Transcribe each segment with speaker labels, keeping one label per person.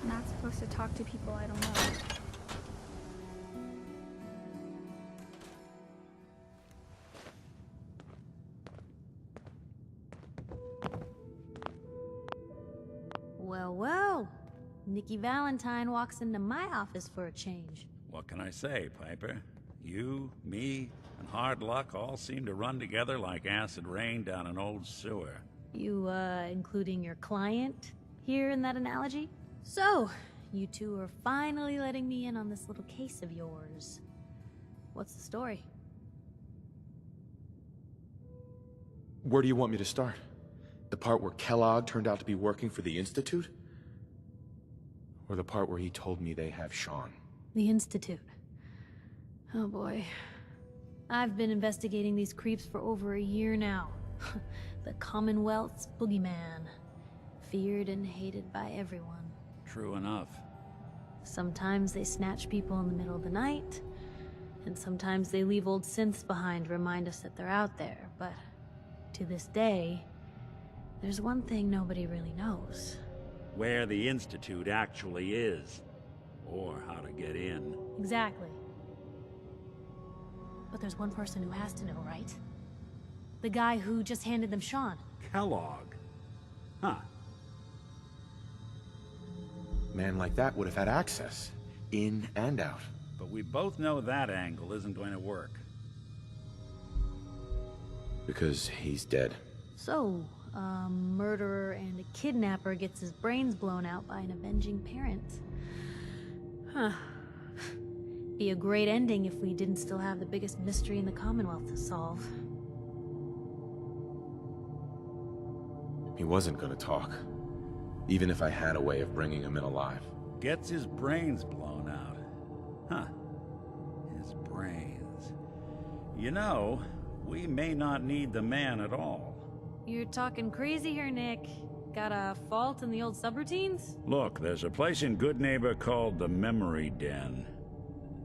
Speaker 1: Not supposed to talk to people I don't know.
Speaker 2: Well, well. Nikki Valentine walks into my office for a change.
Speaker 3: What can I say, Piper? You, me, and hard luck all seem to run together like acid rain down an old sewer.
Speaker 2: You, including your client here in that analogy? So, you two are finally letting me in on this little case of yours. What's the story?
Speaker 4: Where do you want me to start? The part where Kellogg turned out to be working for the Institute? Or the part where he told me they have Sean?
Speaker 2: The Institute. Oh boy. I've been investigating these creeps for over a year now. The Commonwealth's boogeyman. Feared and hated by everyone.
Speaker 3: True enough.
Speaker 2: Sometimes they snatch people in the middle of the night, and sometimes they leave old synths behind to remind us that they're out there, but to this day, there's one thing nobody really knows.
Speaker 3: Where the Institute actually is. Or how to get in.
Speaker 2: Exactly. But there's one person who has to know, right? The guy who just handed them Sean.
Speaker 3: Kellogg. Huh.
Speaker 4: Man like that would have had access, in and out.
Speaker 3: But we both know that angle isn't going to work.
Speaker 4: Because he's dead.
Speaker 2: So, a murderer and a kidnapper gets his brains blown out by an avenging parent. Huh. Be a great ending if we didn't still have the biggest mystery in the Commonwealth to solve.
Speaker 4: He wasn't gonna talk. Even if I had a way of bringing him in alive.
Speaker 3: Gets his brains blown out. Huh. His brains. You know, we may not need the man at all.
Speaker 2: You're talking crazy here, Nick. Got a fault in the old subroutines?
Speaker 3: Look, there's a place in Good Neighbor called the Memory Den.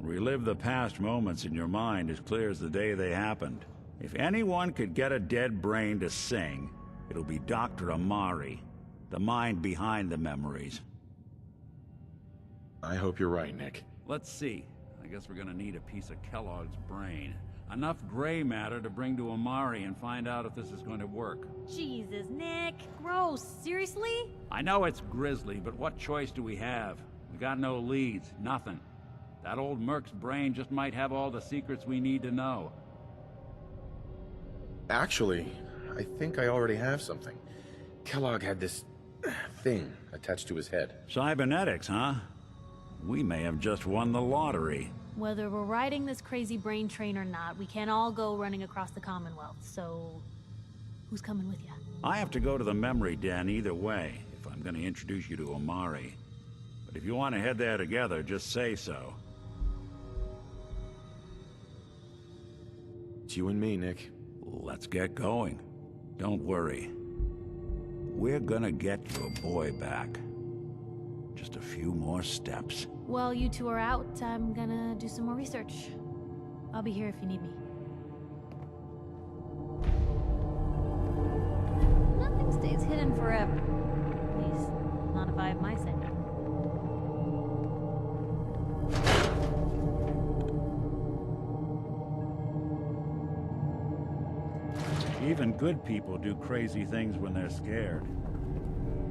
Speaker 3: Relive the past moments in your mind as clear as the day they happened. If anyone could get a dead brain to sing, it'll be Dr. Amari. The mind behind the memories.
Speaker 4: I hope you're right, Nick.
Speaker 3: Let's see. I guess we're gonna need a piece of Kellogg's brain. Enough gray matter to bring to Amari and find out if this is going to work.
Speaker 2: Jesus, Nick. Gross. Seriously?
Speaker 3: I know it's grisly, but what choice do we have? We got no leads. Nothing. That old Merc's brain just might have all the secrets we need to know.
Speaker 4: Actually, I think I already have something. Kellogg had this thing attached to his head.
Speaker 3: Cybernetics, huh? We may have just won the lottery.
Speaker 2: Whether we're riding this crazy brain train or not, we can't all go running across the Commonwealth, so... who's coming with you?
Speaker 3: I have to go to the Memory Den either way, if I'm gonna introduce you to Amari. But if you want to head there together, just say so.
Speaker 4: It's you and me, Nick.
Speaker 3: Let's get going. Don't worry. We're gonna get your boy back. Just a few more steps.
Speaker 2: While you two are out, I'm gonna do some more research. I'll be here if you need me. Nothing stays hidden forever. At least, not if I have my say.
Speaker 3: Even good people do crazy things when they're scared.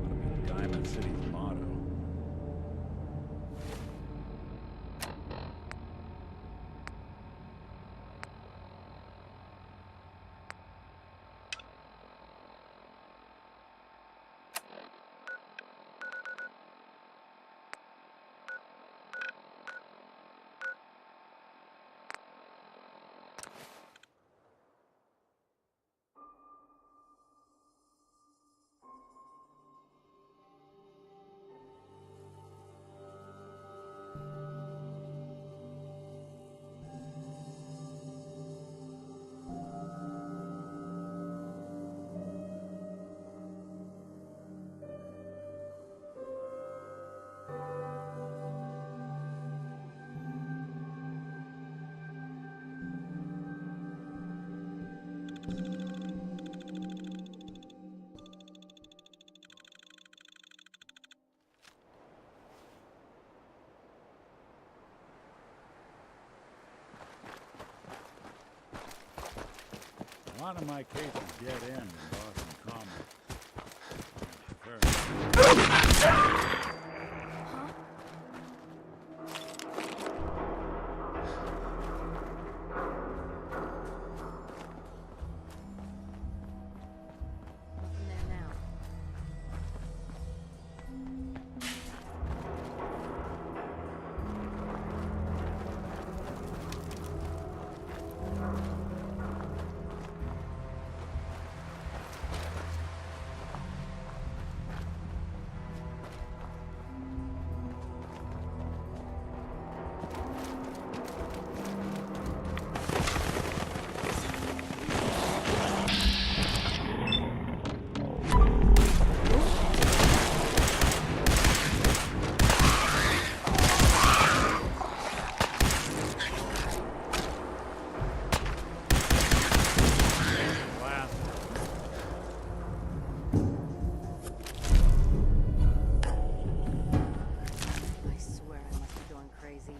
Speaker 3: That'll be Diamond City's motto. lot of my cases dead end in Boston Common.
Speaker 2: Nothing there now. I swear I must be going crazy.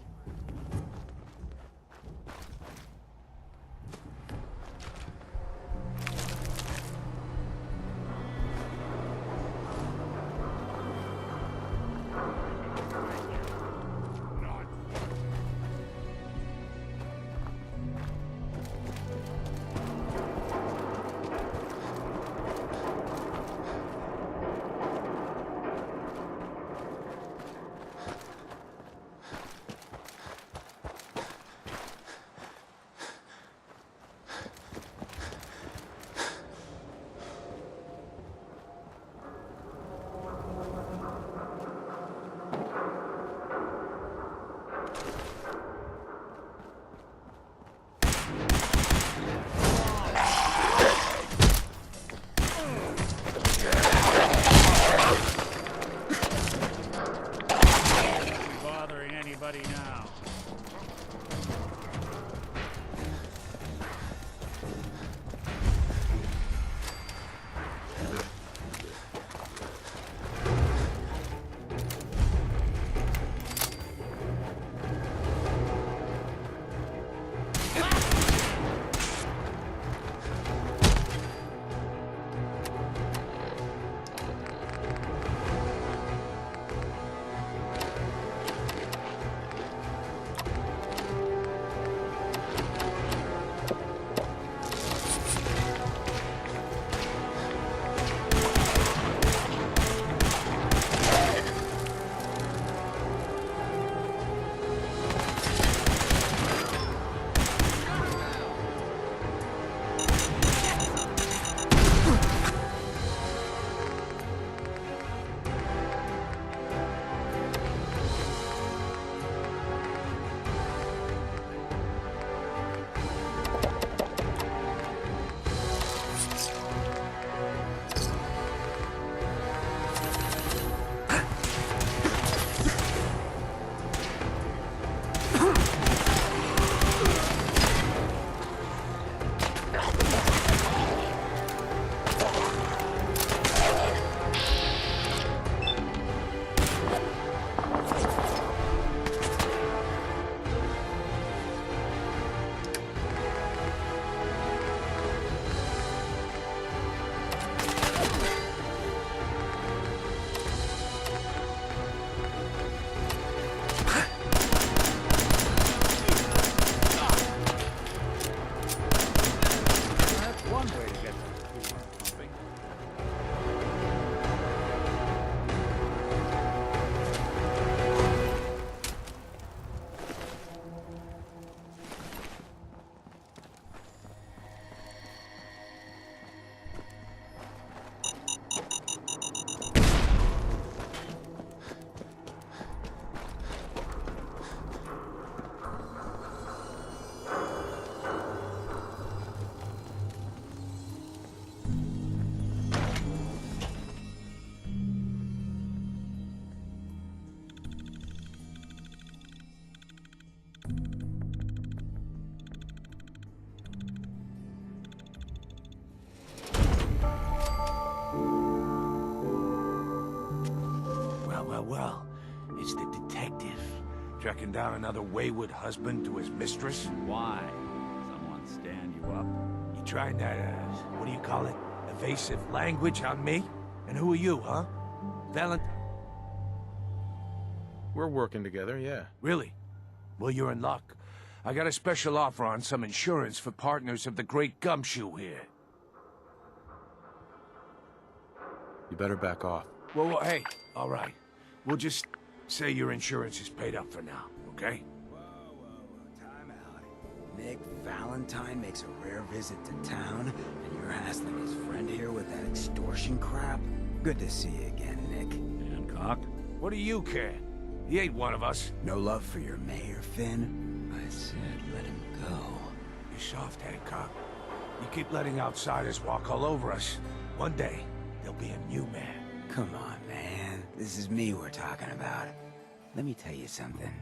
Speaker 3: Bothering anybody now?
Speaker 5: Well, it's the detective. Tracking down another wayward husband to his mistress?
Speaker 3: Why? Someone stand you up?
Speaker 5: You trying that, what do you call it? Evasive language on me? And who are you, huh?
Speaker 4: We're working together, yeah.
Speaker 5: Really? Well, you're in luck. I got a special offer on some insurance for partners of the Great Gumshoe here.
Speaker 4: You better back off.
Speaker 5: Well, hey, all right. We'll just say your insurance is paid up for now, okay?
Speaker 6: Time out. Nick Valentine makes a rare visit to town, and you're hassling his friend here with that extortion crap? Good to see you again, Nick.
Speaker 3: Hancock?
Speaker 5: What do you care? He ain't one of us.
Speaker 6: No love for your mayor, Finn? I said let him go.
Speaker 5: You're soft, Hancock. You keep letting outsiders walk all over us. One day, there'll be a new man.
Speaker 6: Come on, man. This is me we're talking about. Let me tell you something.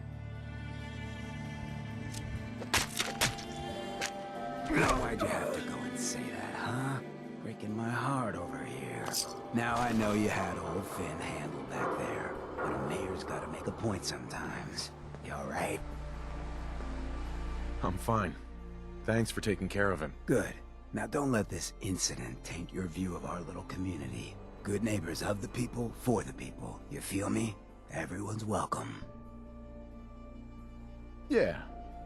Speaker 6: Why'd you have to go and say that, huh? Breaking my heart over here. Now I know you had old Finn handled back there, but a mayor's gotta make a point sometimes. You alright?
Speaker 4: I'm fine. Thanks for taking care of him.
Speaker 6: Good. Now don't let this incident taint your view of our little community. Good neighbors of the people, for the people. You feel me? Everyone's welcome.
Speaker 4: Yeah,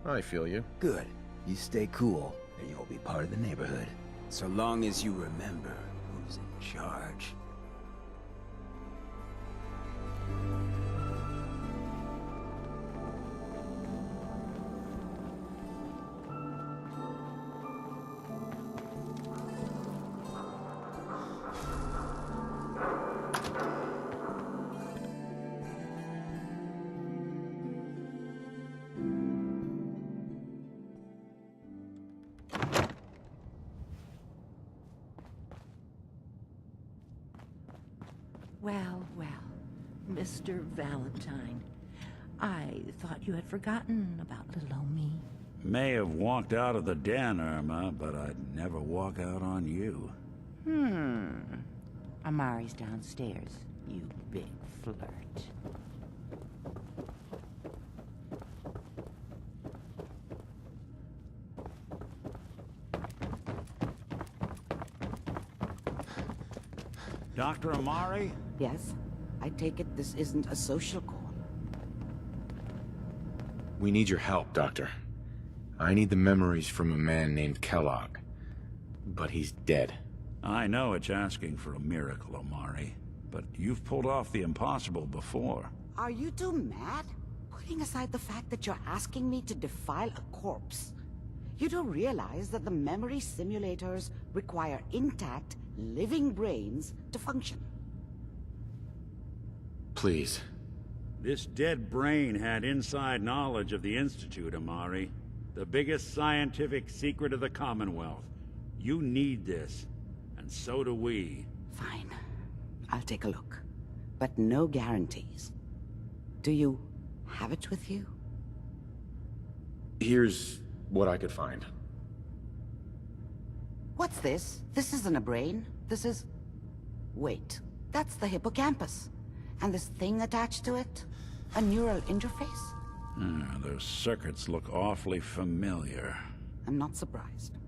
Speaker 4: I feel you.
Speaker 6: Good. You stay cool, and you'll be part of the neighborhood. So long as you remember who's in charge.
Speaker 7: Well, well, Mr. Valentine. I thought you had forgotten about little old me.
Speaker 3: May have walked out of the den, Irma, but I'd never walk out on you.
Speaker 7: Amari's downstairs, you big flirt.
Speaker 3: Dr. Amari?
Speaker 7: Yes? I take it this isn't a social call.
Speaker 4: We need your help, Doctor. I need the memories from a man named Kellogg. But he's dead.
Speaker 3: I know it's asking for a miracle, Amari, but you've pulled off the impossible before.
Speaker 7: Are you two mad? Putting aside the fact that you're asking me to defile a corpse, you do realize that the memory simulators require intact, living brains to function.
Speaker 4: Please.
Speaker 3: This dead brain had inside knowledge of the Institute, Amari. The biggest scientific secret of the Commonwealth. You need this, and so do we.
Speaker 7: Fine. I'll take a look. But no guarantees. Do you have it with you?
Speaker 4: Here's what I could find.
Speaker 7: What's this? This isn't a brain. This is... Wait. That's the hippocampus. And this thing attached to it? A neural interface?
Speaker 3: Those circuits look awfully familiar.
Speaker 7: I'm not surprised.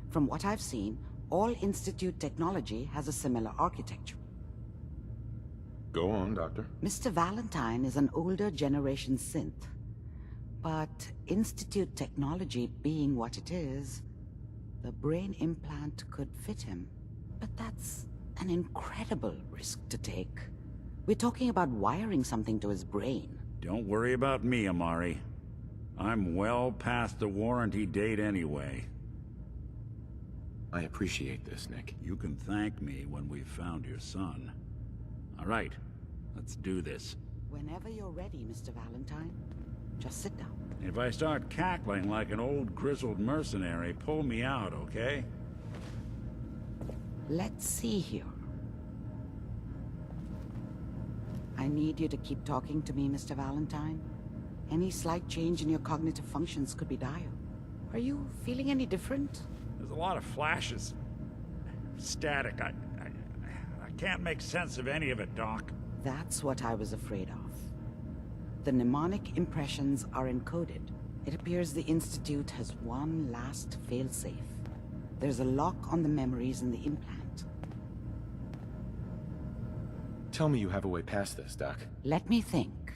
Speaker 7: From what I've seen, all Institute technology has a similar architecture.
Speaker 4: Go on, Doctor.
Speaker 7: Mr. Valentine is an older generation synth. But Institute technology being what it is, the brain implant could fit him. But that's an incredible risk to take. We're talking about wiring something to his brain.
Speaker 3: Don't worry about me, Amari. I'm well past the warranty date anyway.
Speaker 4: I appreciate this, Nick.
Speaker 3: You can thank me when we've found your son. All right, let's do this.
Speaker 7: Whenever you're ready, Mr. Valentine, just sit down.
Speaker 3: If I start cackling like an old grizzled mercenary, pull me out, okay?
Speaker 7: Let's see here. I need you to keep talking to me, Mr. Valentine. Any slight change in your cognitive functions could be dire. Are you feeling any different?
Speaker 3: There's a lot of flashes. Static. I can't make sense of any of it, Doc.
Speaker 7: That's what I was afraid of. The mnemonic impressions are encoded. It appears the Institute has one last failsafe. There's a lock on the memories in the implant.
Speaker 4: Tell me you have a way past this, Doc.
Speaker 7: Let me think.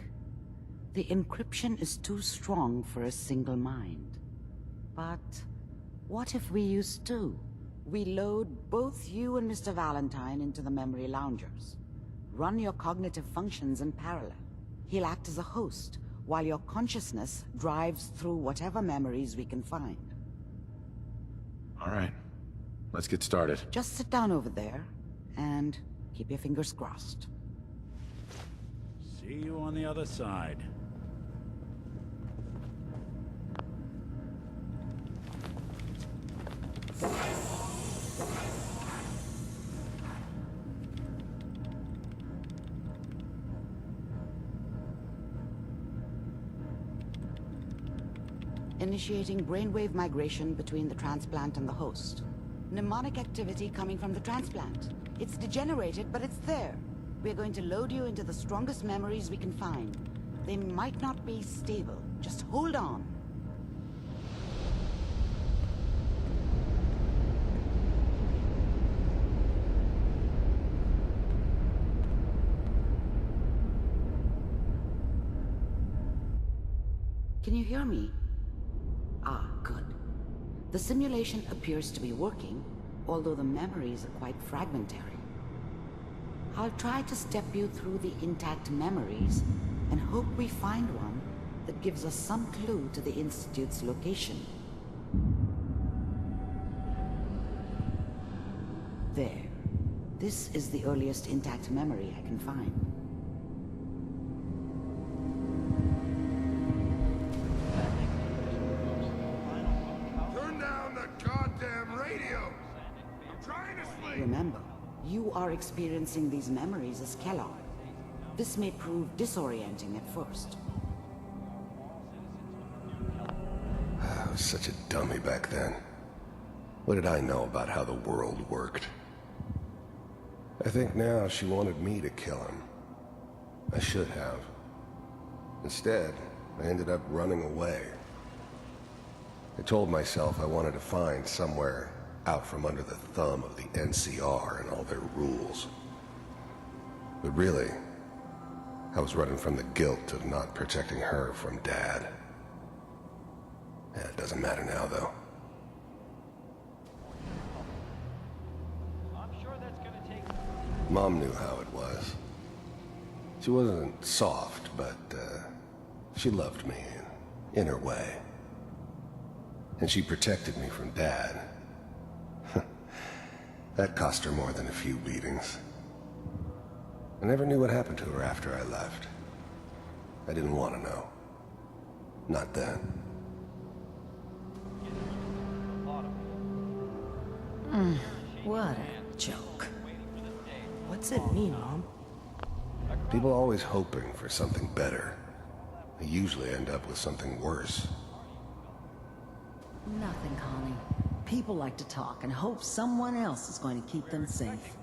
Speaker 7: The encryption is too strong for a single mind. But what if we use two? We load both you and Mr. Valentine into the memory loungers. Run your cognitive functions in parallel. He'll act as a host, while your consciousness drives through whatever memories we can find.
Speaker 4: All right. Let's get started.
Speaker 7: Just sit down over there, and keep your fingers crossed.
Speaker 3: See you on the other side.
Speaker 7: Initiating brainwave migration between the transplant and the host. Mnemonic activity coming from the transplant. It's degenerated, but it's there. We're going to load you into the strongest memories we can find. They might not be stable. Just hold on. Can you hear me? Ah, good. The simulation appears to be working, although the memories are quite fragmentary. I'll try to step you through the intact memories and hope we find one that gives us some clue to the Institute's location. There. This is the earliest intact memory I can find. Remember, you are experiencing these memories as Kellogg. This may prove disorienting at first.
Speaker 8: I was such a dummy back then. What did I know about how the world worked? I think now she wanted me to kill him. I should have. Instead, I ended up running away. I told myself I wanted to find somewhere out from under the thumb of the NCR and all their rules. But really, I was running from the guilt of not protecting her from Dad. It doesn't matter now, though. Mom knew how it was. She wasn't soft, but she loved me in her way. And she protected me from Dad. That cost her more than a few beatings. I never knew what happened to her after I left. I didn't want to know. Not then.
Speaker 9: What a joke. What's it mean, Mom?
Speaker 8: People always hoping for something better. They usually end up with something worse.
Speaker 9: Nothing, Connie. People like to talk and hope someone else is going to keep them safe.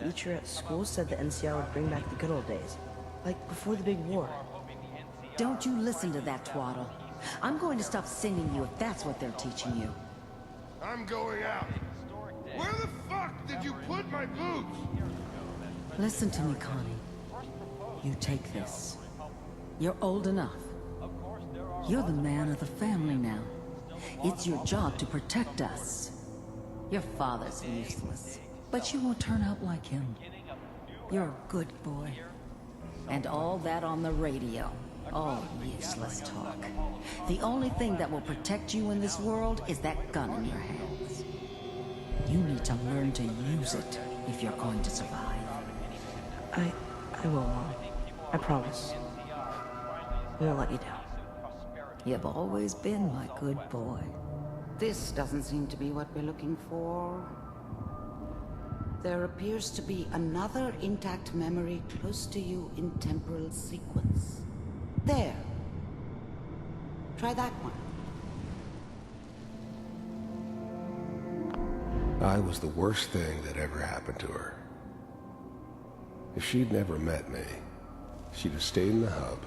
Speaker 10: Teacher at school said the NCR would bring back the good old days. Like before the big war.
Speaker 9: Don't you listen to that twaddle. I'm going to stop singing you if that's what they're teaching you.
Speaker 11: I'm going out. Where the fuck did you put my boots?
Speaker 9: Listen to me, Connie. You take this. You're old enough. You're the man of the family now. It's your job to protect us. Your father's useless, but you won't turn out like him. You're a good boy. And all that on the radio. All useless talk. The only thing that will protect you in this world is that gun in your hands. You need to learn to use it if you're going to survive.
Speaker 10: I will, Mom. I promise. We won't let you down.
Speaker 9: You've always been my good boy.
Speaker 7: This doesn't seem to be what we're looking for. There appears to be another intact memory close to you in temporal sequence. There. Try that one.
Speaker 8: I was the worst thing that ever happened to her. If she'd never met me, she'd have stayed in the hub,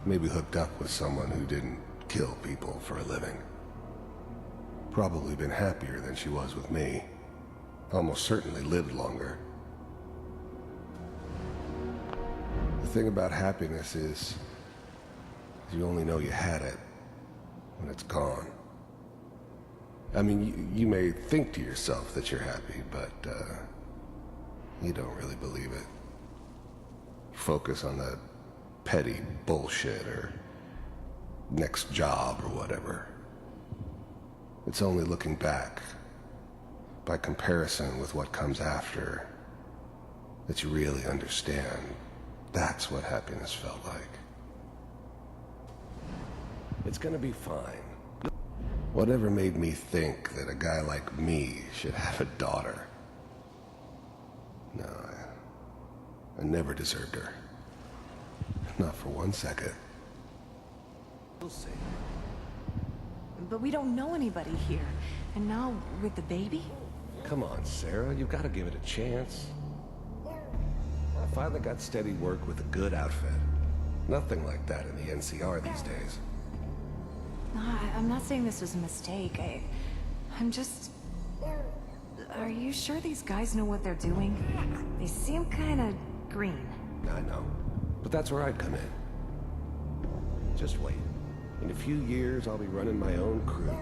Speaker 8: maybe hooked up with someone who didn't kill people for a living. probably been happier than she was with me. Almost certainly lived longer. The thing about happiness is, you only know you had it when it's gone. I mean, you may think to yourself that you're happy, but you don't really believe it. Focus on the petty bullshit or next job or whatever. It's only looking back, by comparison with what comes after, that you really understand. That's what happiness felt like. It's gonna be fine. Whatever made me think that a guy like me should have a daughter? No, I never deserved her. Not for 1 second.
Speaker 6: We'll see.
Speaker 10: But we don't know anybody here. And now, with the baby?
Speaker 8: Come on, Sarah, you've got to give it a chance. I finally got steady work with a good outfit. Nothing like that in the NCR these days.
Speaker 10: No, I'm not saying this was a mistake. I'm just... Are you sure these guys know what they're doing? They seem kind of green.
Speaker 8: I know. But that's where I'd come in. Just wait. In a few years, I'll be running my own crew.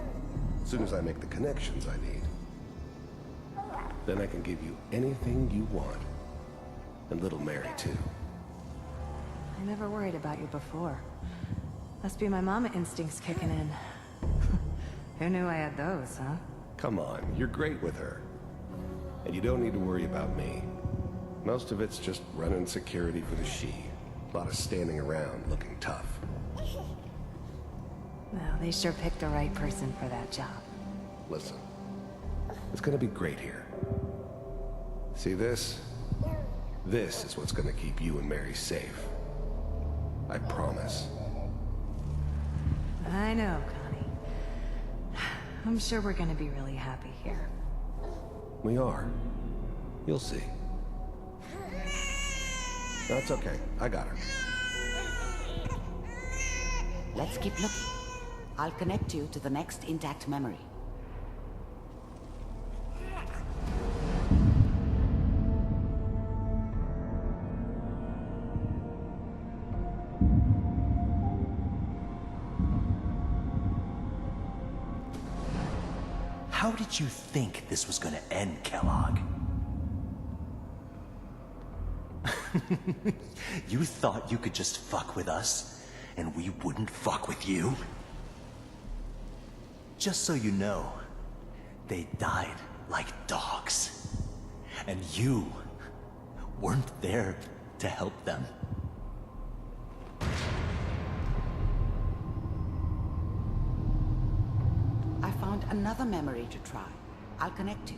Speaker 8: As soon as I make the connections I need. Then I can give you anything you want. And little Mary, too.
Speaker 10: I never worried about you before. Must be my mama instincts kicking in. Who knew I had those, huh?
Speaker 8: Come on, you're great with her. And you don't need to worry about me. Most of it's just running security for the she. A lot of standing around looking tough.
Speaker 10: Well, they sure picked the right person for that job.
Speaker 8: Listen, it's gonna be great here. See this? This is what's gonna keep you and Mary safe. I promise.
Speaker 10: I know, Connie. I'm sure we're gonna be really happy here.
Speaker 8: We are. You'll see. That's okay. I got her.
Speaker 7: Let's keep looking. I'll connect you to the next intact memory.
Speaker 12: How did you think this was gonna end, Kellogg? You thought you could just fuck with us, and we wouldn't fuck with you? Just so you know, they died like dogs. And you weren't there to help them.
Speaker 7: I found another memory to try. I'll connect you.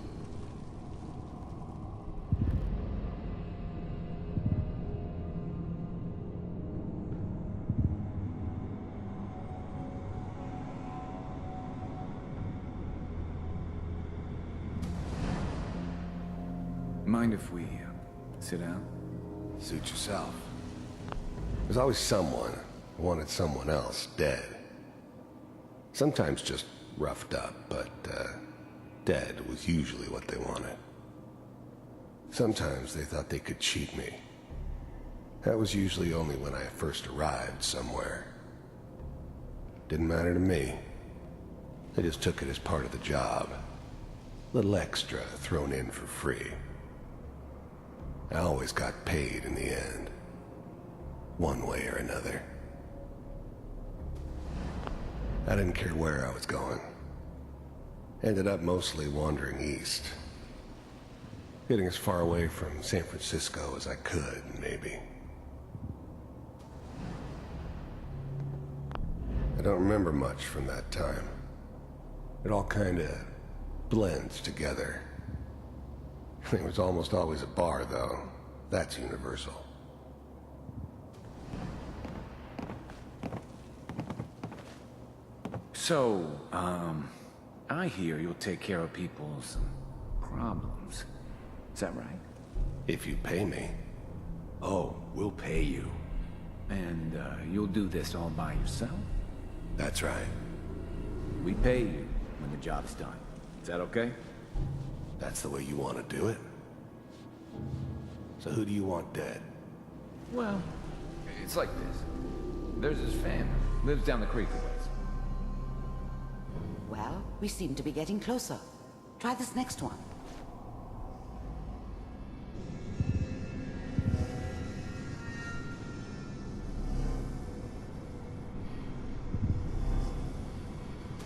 Speaker 6: Mind if we sit down?
Speaker 8: Suit yourself. There's always someone who wanted someone else dead. Sometimes just roughed up, but dead was usually what they wanted. Sometimes they thought they could cheat me. That was usually only when I first arrived somewhere. Didn't matter to me. I just took it as part of the job. Little extra thrown in for free. I always got paid in the end. One way or another. I didn't care where I was going. Ended up mostly wandering east. Getting as far away from San Francisco as I could, maybe. I don't remember much from that time. It all kinda blends together. There was almost always a bar, though. That's universal.
Speaker 6: So, I hear you'll take care of people's problems. Is that right?
Speaker 8: If you pay me.
Speaker 6: Oh, we'll pay you. And, you'll do this all by yourself?
Speaker 8: That's right.
Speaker 6: We pay you,
Speaker 13: when the job's done. Is that okay?
Speaker 8: That's the way you want to do it? So who do you want dead?
Speaker 13: Well, it's like this. There's his family. Lives down the creek a ways.
Speaker 7: Well, we seem to be getting closer. Try this next one.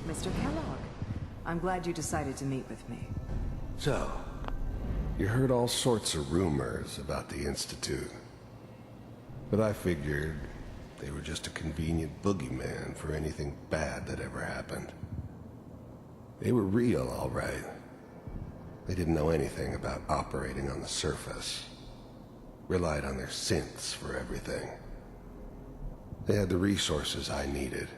Speaker 10: Mr. Kellogg, I'm glad you decided to meet with me.
Speaker 8: So, you heard all sorts of rumors about the Institute. But I figured they were just a convenient boogeyman for anything bad that ever happened. They were real, all right. They didn't know anything about operating on the surface. Relied on their synths for everything. They had the resources I needed,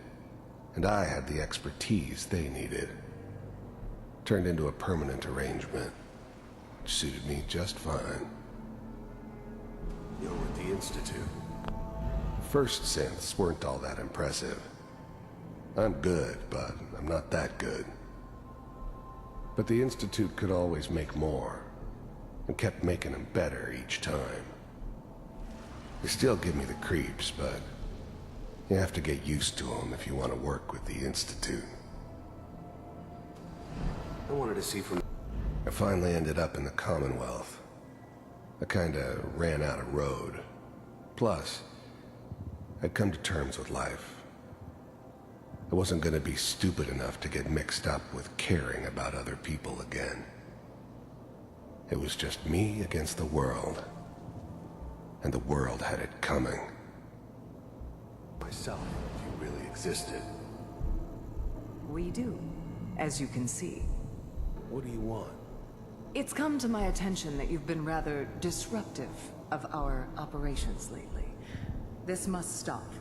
Speaker 8: and I had the expertise they needed. Turned into a permanent arrangement, which suited me just fine. You're with the Institute. First synths weren't all that impressive. I'm good, but I'm not that good. But the Institute could always make more, and kept making them better each time. They still give me the creeps, but you have to get used to them if you want to work with the Institute. I wanted to see from... I finally ended up in the Commonwealth. I kinda ran out of road. Plus, I'd come to terms with life. I wasn't gonna be stupid enough to get mixed up with caring about other people again. It was just me against the world. And the world had it coming. Myself, if you really existed.
Speaker 10: We do, as you can see.
Speaker 8: What do you want?
Speaker 10: It's come to my attention that you've been rather disruptive of our operations lately. This must stop.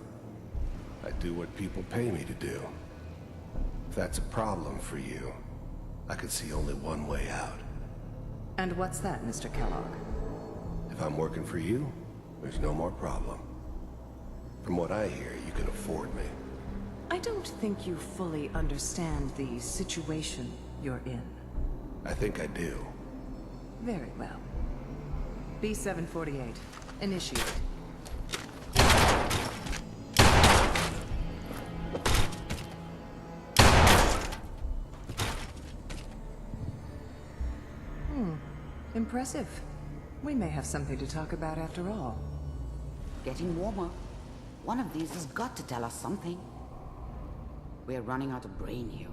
Speaker 8: I do what people pay me to do. If that's a problem for you, I could see only one way out.
Speaker 10: And what's that, Mr. Kellogg?
Speaker 8: If I'm working for you, there's no more problem. From what I hear, you can afford me.
Speaker 10: I don't think you fully understand the situation you're in.
Speaker 8: I think I do.
Speaker 10: Very well. B-748, initiate. Impressive. We may have something to talk about after all.
Speaker 7: Getting warmer. One of these has got to tell us something. We're running out of brain here.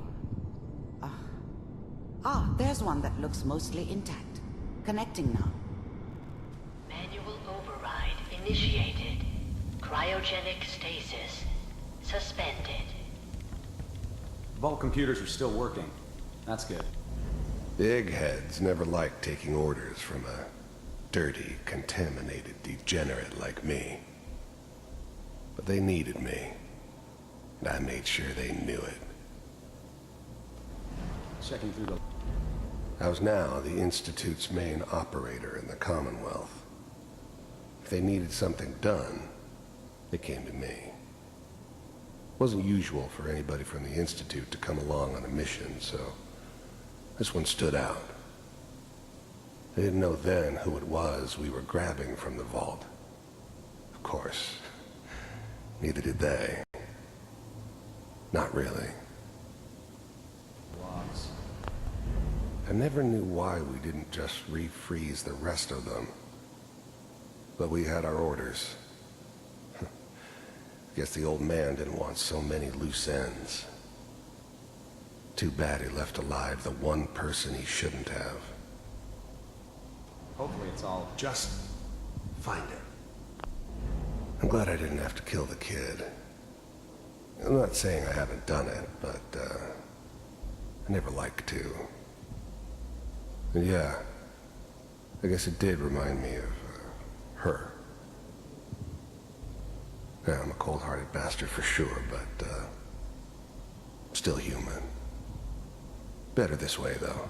Speaker 7: There's one that looks mostly intact. Connecting now.
Speaker 14: Manual override initiated. Cryogenic stasis suspended.
Speaker 13: Vault computers are still working. That's good.
Speaker 8: The eggheads never liked taking orders from a dirty, contaminated degenerate like me. But they needed me, and I made sure they knew it.
Speaker 13: Checking through the...
Speaker 8: I was now the Institute's main operator in the Commonwealth. If they needed something done, they came to me. It wasn't usual for anybody from the Institute to come along on a mission, so this one stood out. They didn't know then who it was we were grabbing from the vault. Of course, neither did they. Not really.
Speaker 13: Logs.
Speaker 8: I never knew why we didn't just refreeze the rest of them. But we had our orders. Guess the old man didn't want so many loose ends. Too bad he left alive the one person he shouldn't have.
Speaker 13: Hopefully it's all...
Speaker 8: Just find it. I'm glad I didn't have to kill the kid. I'm not saying I haven't done it, but, I never liked to. And yeah, I guess it did remind me of, her. Yeah, I'm a cold-hearted bastard for sure, but, still human. Better this way, though.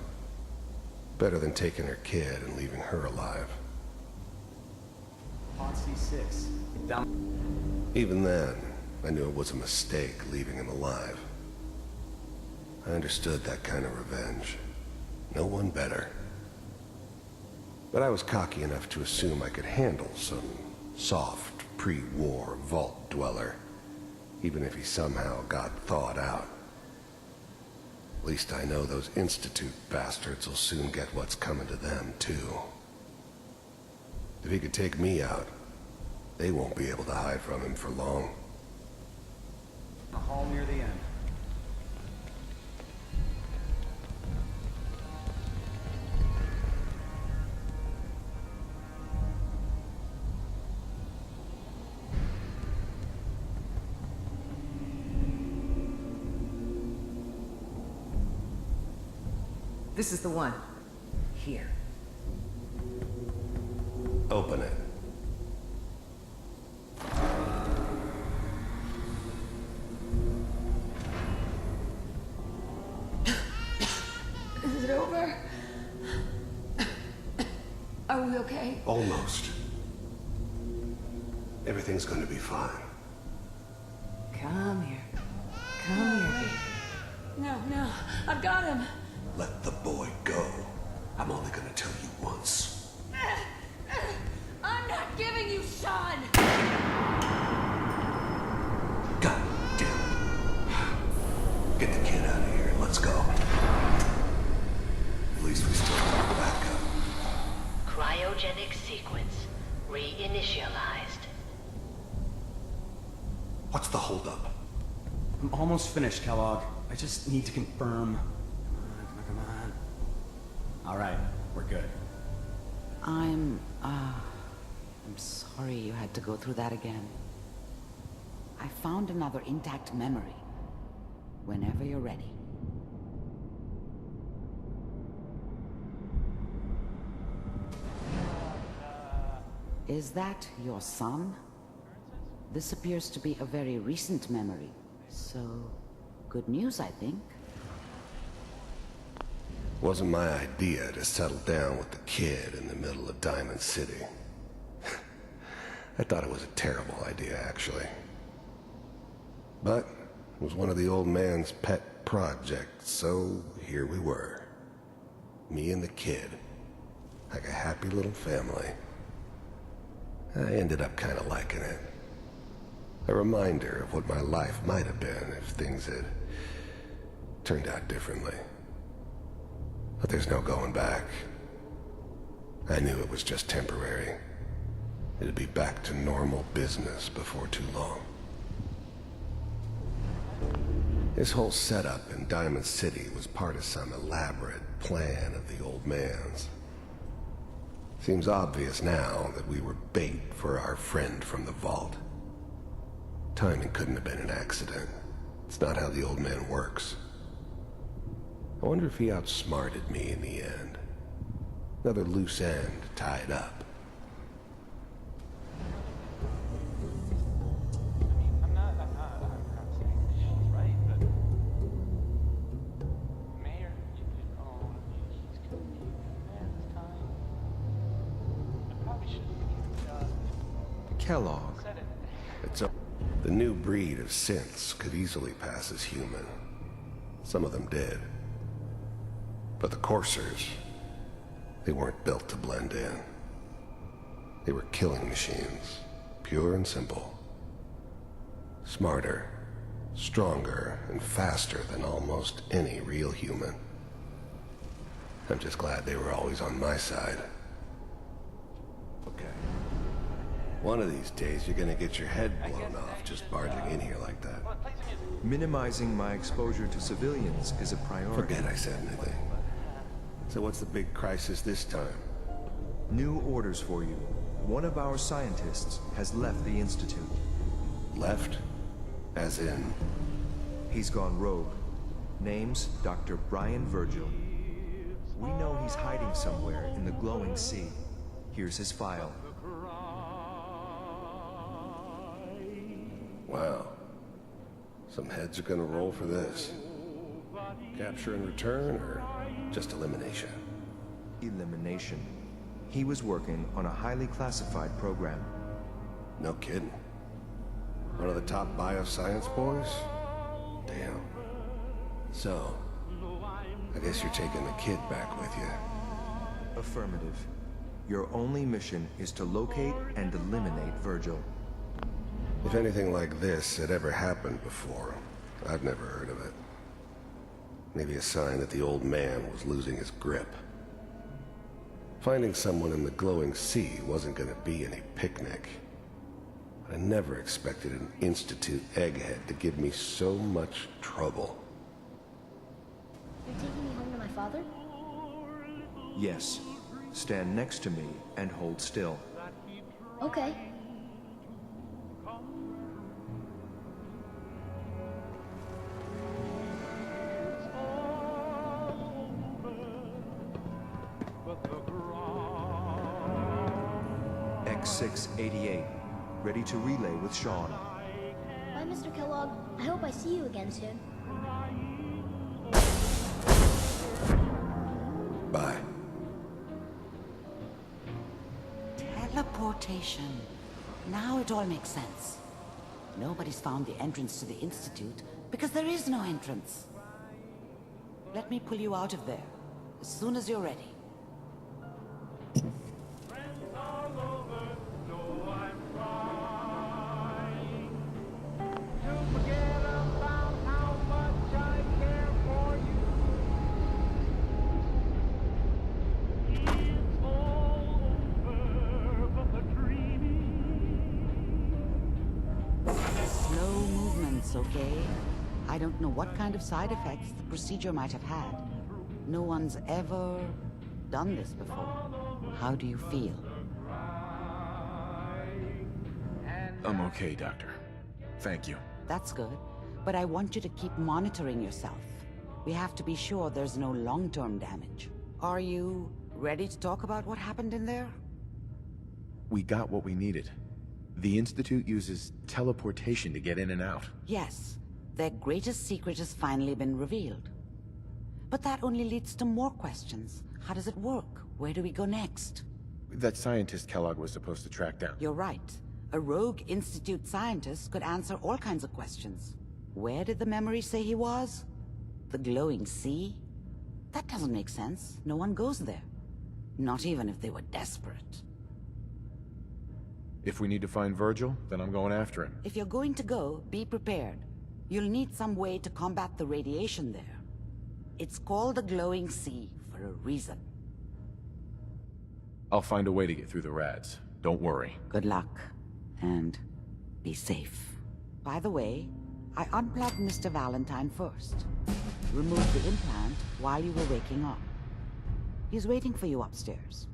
Speaker 8: Better than taking her kid and leaving her alive.
Speaker 13: Pod C6. Down.
Speaker 8: Even then, I knew it was a mistake leaving him alive. I understood that kind of revenge. No one better. But I was cocky enough to assume I could handle some soft, pre-war vault dweller, even if he somehow got thawed out. At least I know those Institute bastards will soon get what's coming to them, too. If he could take me out, they won't be able to hide from him for long.
Speaker 6: The hall near the end.
Speaker 15: This is the one. Here.
Speaker 8: Open it.
Speaker 15: Is it over? Are we okay?
Speaker 8: Almost. Everything's going to be fine.
Speaker 15: Come here. Come here, baby. No, I've got him.
Speaker 8: Let the boy go. I'm only going to tell you once.
Speaker 15: I'm not giving you Sean!
Speaker 8: God damn it. Get the kid out of here and let's go. At least we still have backup.
Speaker 14: Cryogenic sequence reinitialized.
Speaker 8: What's the holdup?
Speaker 6: I'm almost finished, Kellogg. I just need to confirm. Come on. All right, we're good.
Speaker 7: I'm sorry you had to go through that again. I found another intact memory. Whenever you're ready. Is that your son? This appears to be a very recent memory, so good news, I think.
Speaker 8: Wasn't my idea to settle down with the kid in the middle of Diamond City. I thought it was a terrible idea, actually. But it was one of the old man's pet projects, so here we were. Me and the kid, like a happy little family. I ended up kind of liking it. A reminder of what my life might have been if things had turned out differently. But there's no going back. I knew it was just temporary. It'd be back to normal business before too long. This whole setup in Diamond City was part of some elaborate plan of the old man's. Seems obvious now that we were bait for our friend from the vault. Timing couldn't have been an accident. It's not how the old man works. I wonder if he outsmarted me in the end. Another loose end tied up.
Speaker 13: I'm not saying she's right, but Mayor, you know, he's gonna be there this time. I probably shouldn't have
Speaker 4: Kellogg.
Speaker 13: said it.
Speaker 8: It's a... The new breed of synths could easily pass as human. Some of them did. But the coursers, they weren't built to blend in. They were killing machines, pure and simple. Smarter, stronger, and faster than almost any real human. I'm just glad they were always on my side. Okay. One of these days, you're gonna get your head blown off just barging in here like that.
Speaker 16: Minimizing my exposure to civilians is a priority.
Speaker 8: Forget I said anything. So what's the big crisis this time?
Speaker 16: New orders for you. One of our scientists has left the Institute.
Speaker 8: Left? As in?
Speaker 16: He's gone rogue. Name's Dr. Brian Virgil. We know he's hiding somewhere in the glowing sea. Here's his file.
Speaker 8: Wow. Some heads are gonna roll for this. Capture and return, or just elimination?
Speaker 16: Elimination. He was working on a highly classified program.
Speaker 8: No kidding. One of the top bioscience boys? Damn. So, I guess you're taking the kid back with you.
Speaker 16: Affirmative. Your only mission is to locate and eliminate Virgil.
Speaker 8: If anything like this had ever happened before, I'd never heard of it. Maybe a sign that the old man was losing his grip. Finding someone in the glowing sea wasn't gonna be any picnic. But I never expected an Institute egghead to give me so much trouble.
Speaker 17: You're taking me home to my father?
Speaker 16: Yes. Stand next to me and hold still.
Speaker 17: Okay.
Speaker 16: X688. Ready to relay with Sean.
Speaker 17: Bye, Mr. Kellogg. I hope I see you again soon.
Speaker 8: Bye.
Speaker 7: Teleportation. Now it all makes sense. Nobody's found the entrance to the Institute because there is no entrance. Let me pull you out of there as soon as you're ready. Okay? I don't know what kind of side effects the procedure might have had. No one's ever done this before. How do you feel?
Speaker 4: I'm okay, Doctor. Thank you.
Speaker 7: That's good. But I want you to keep monitoring yourself. We have to be sure there's no long-term damage. Are you ready to talk about what happened in there?
Speaker 4: We got what we needed. The Institute uses teleportation to get in and out.
Speaker 7: Yes. Their greatest secret has finally been revealed. But that only leads to more questions. How does it work? Where do we go next?
Speaker 4: That scientist Kellogg was supposed to track down.
Speaker 7: You're right. A rogue Institute scientist could answer all kinds of questions. Where did the memory say he was? The glowing sea? That doesn't make sense. No one goes there. Not even if they were desperate.
Speaker 4: If we need to find Virgil, then I'm going after him.
Speaker 7: If you're going to go, be prepared. You'll need some way to combat the radiation there. It's called the glowing sea for a reason.
Speaker 4: I'll find a way to get through the rads. Don't worry.
Speaker 7: Good luck. And be safe. By the way, I unplugged Mr. Valentine first. Removed the implant while you were waking up. He's waiting for you upstairs.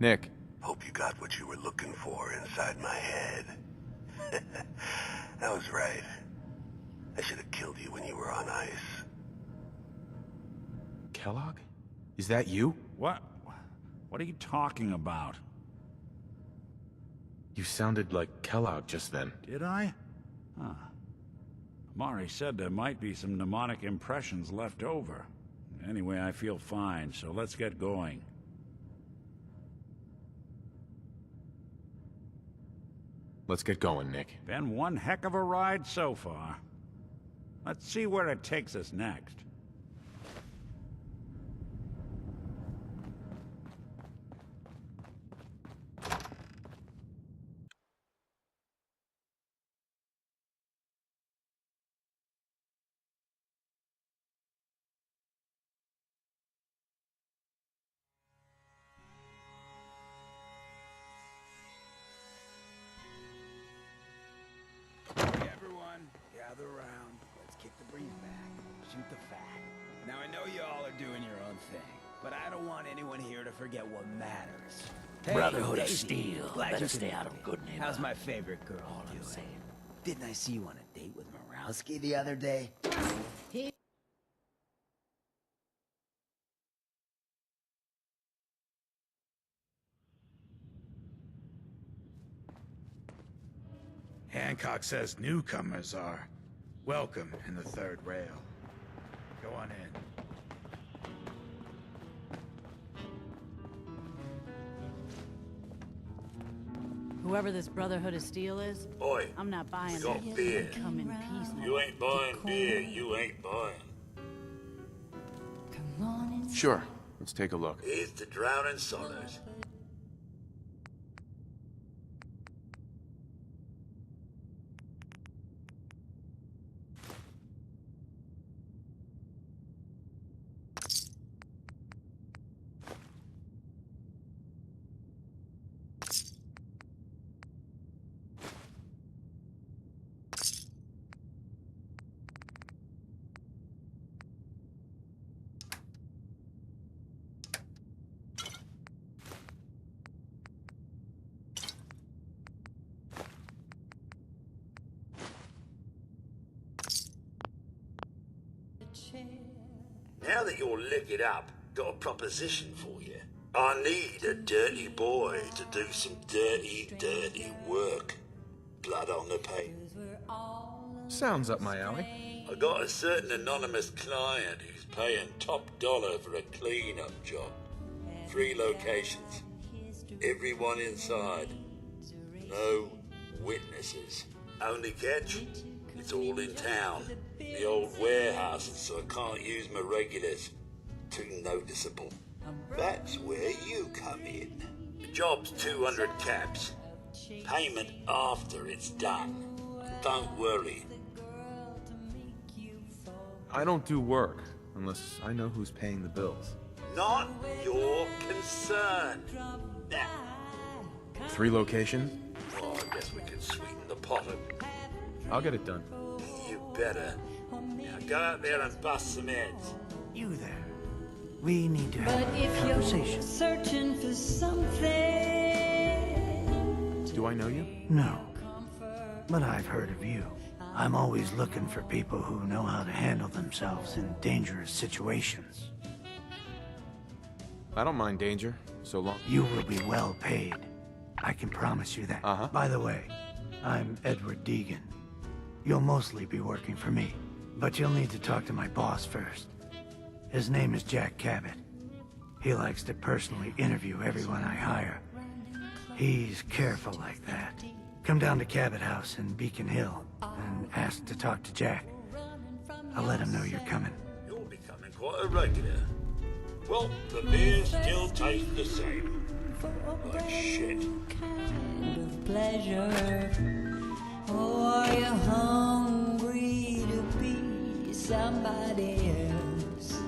Speaker 4: Nick.
Speaker 8: Hope you got what you were looking for inside my head. I was right. I should have killed you when you were on ice.
Speaker 4: Kellogg? Is that you?
Speaker 3: What? What are you talking about?
Speaker 4: You sounded like Kellogg just then.
Speaker 3: Did I? Huh. Amari said there might be some mnemonic impressions left over. Anyway, I feel fine, so let's get going.
Speaker 4: Let's get going, Nick.
Speaker 3: Been one heck of a ride so far. Let's see where it takes us next.
Speaker 6: Gather around. Let's kick the breeze back. Shoot the fat. Now I know you all are doing your own thing, but I don't want anyone here to forget what matters. Hey,
Speaker 5: Brotherhood of
Speaker 6: Daisy,
Speaker 5: Steel.
Speaker 6: glad
Speaker 5: Better
Speaker 6: you could
Speaker 5: stay
Speaker 6: make
Speaker 5: out of
Speaker 6: it.
Speaker 5: Good Neighbor.
Speaker 6: How's my favorite girl doing? Didn't I see you on a date with Morowski the other day?
Speaker 5: Hancock says newcomers are welcome in the third rail. Go on in.
Speaker 18: Whoever this Brotherhood of Steel is,
Speaker 3: Oi,
Speaker 18: I'm not buying
Speaker 3: got
Speaker 18: it.
Speaker 3: beer.
Speaker 18: Come in peace.
Speaker 3: You ain't buying beer, you ain't buying.
Speaker 4: Sure. Let's take a look.
Speaker 3: Here's to drowning sorrows. Now that you're licked up, got a proposition for you. I need a dirty boy to do some dirty, dirty work. Blood on the paint.
Speaker 4: Sounds up my alley.
Speaker 3: I got a certain anonymous client who's paying top dollar for a clean-up job. 3 locations. Everyone inside. No witnesses. Only catch? It's all in town. The old warehouses, so I can't use my regulars. Too noticeable. That's where you come in. The job's 200 caps. Payment after it's done. Don't worry.
Speaker 4: I don't do work unless I know who's paying the bills.
Speaker 3: Not your concern. Now,
Speaker 4: 3 locations?
Speaker 3: oh, I guess we can sweeten the pot a
Speaker 4: I'll get it done.
Speaker 3: You better. Now go out there and bust some heads.
Speaker 5: You there. We need to have
Speaker 15: But
Speaker 5: a
Speaker 15: if
Speaker 5: conversation.
Speaker 15: you're searching for something,
Speaker 4: Do I know you?
Speaker 5: No. But I've heard of you. I'm always looking for people who know how to handle themselves in dangerous situations.
Speaker 4: I don't mind danger, so long.
Speaker 5: You will be well paid. I can promise you that. By the way, I'm Edward Deegan. You'll mostly be working for me, but you'll need to talk to my boss first. His name is Jack Cabot. He likes to personally interview everyone I hire. He's careful like that. Come down to Cabot House in Beacon Hill and ask to talk to Jack. I'll let him know you're coming.
Speaker 3: You're becoming quite a regular. Well, the beer still tastes the same. Like shit.
Speaker 15: pleasure. Oh, are you hungry to be somebody else?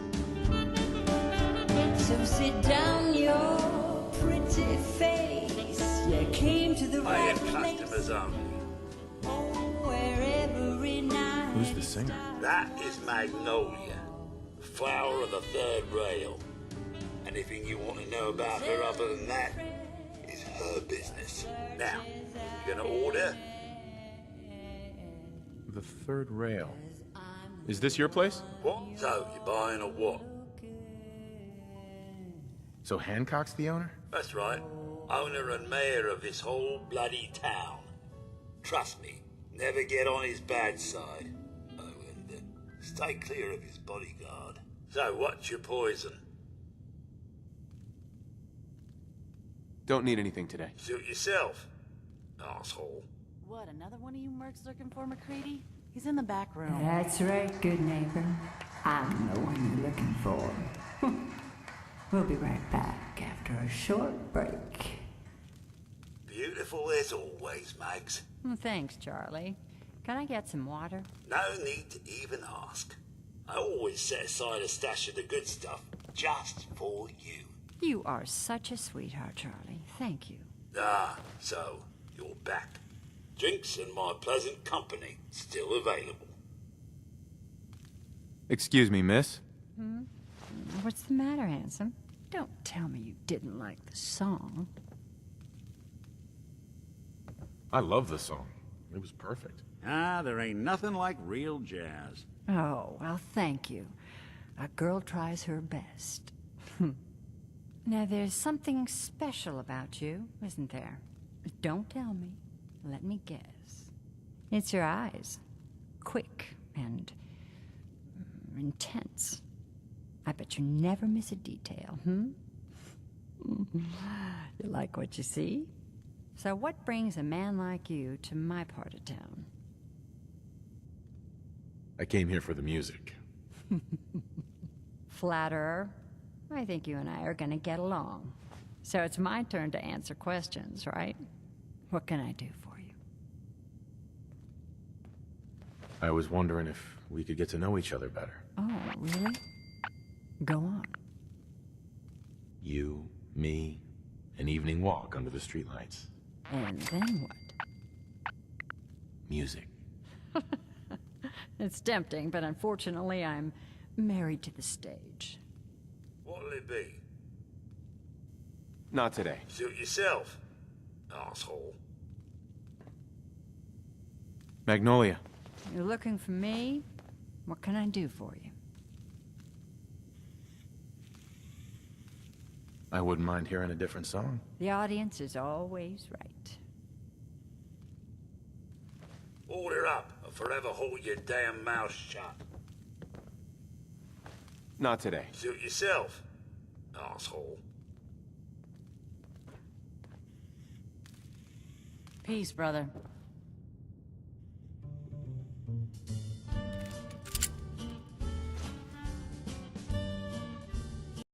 Speaker 15: So sit down your pretty face. You came to the
Speaker 3: I
Speaker 15: right
Speaker 3: am
Speaker 15: place.
Speaker 3: customers only.
Speaker 15: Where every night
Speaker 4: Who's the singer?
Speaker 3: That is Magnolia, flower of the third rail. Anything you want to know about her other than that is her business. Now, you gonna order?
Speaker 4: The third rail. Is this your place?
Speaker 3: What? So, you buying or what?
Speaker 4: So Hancock's the owner?
Speaker 3: That's right. Owner and mayor of this whole bloody town. Trust me, never get on his bad side. Oh, and stay clear of his bodyguard. So, what's your poison?
Speaker 4: Don't need anything today.
Speaker 3: Suit yourself, asshole.
Speaker 18: What, another one of you mercs looking for McCready? He's in the back room.
Speaker 19: That's right, good neighbor. I'm the one you're looking for. We'll be right back after a short break.
Speaker 3: Beautiful as always, Mags.
Speaker 20: Thanks, Charlie. Can I get some water?
Speaker 3: No need to even ask. I always set aside a stash of the good stuff just for you.
Speaker 20: You are such a sweetheart, Charlie. Thank you.
Speaker 3: Ah, so you're back. Drinks and my pleasant company still available.
Speaker 4: Excuse me, miss.
Speaker 20: What's the matter, handsome? Don't tell me you didn't like the song.
Speaker 4: I love the song. It was perfect.
Speaker 3: Ah, there ain't nothing like real jazz.
Speaker 20: Oh, well, thank you. A girl tries her best. Now, there's something special about you, isn't there? Don't tell me. Let me guess. It's your eyes. Quick and intense. I bet you never miss a detail, You like what you see? So what brings a man like you to my part of town?
Speaker 4: I came here for the music.
Speaker 20: Flatterer. I think you and I are gonna get along. So it's my turn to answer questions, right? What can I do for you?
Speaker 4: I was wondering if we could get to know each other better.
Speaker 20: Oh, really? Go on.
Speaker 4: You, me, an evening walk under the streetlights.
Speaker 20: And then what?
Speaker 4: Music.
Speaker 20: It's tempting, but unfortunately I'm married to the stage.
Speaker 3: What'll it be?
Speaker 4: Not today.
Speaker 3: Suit yourself, asshole.
Speaker 4: Magnolia.
Speaker 20: You're looking for me? What can I do for you?
Speaker 4: I wouldn't mind hearing a different song.
Speaker 20: The audience is always right.
Speaker 3: Order up, or forever hold your damn mouth shut.
Speaker 4: Not today.
Speaker 3: Suit yourself, asshole.
Speaker 20: Peace, brother.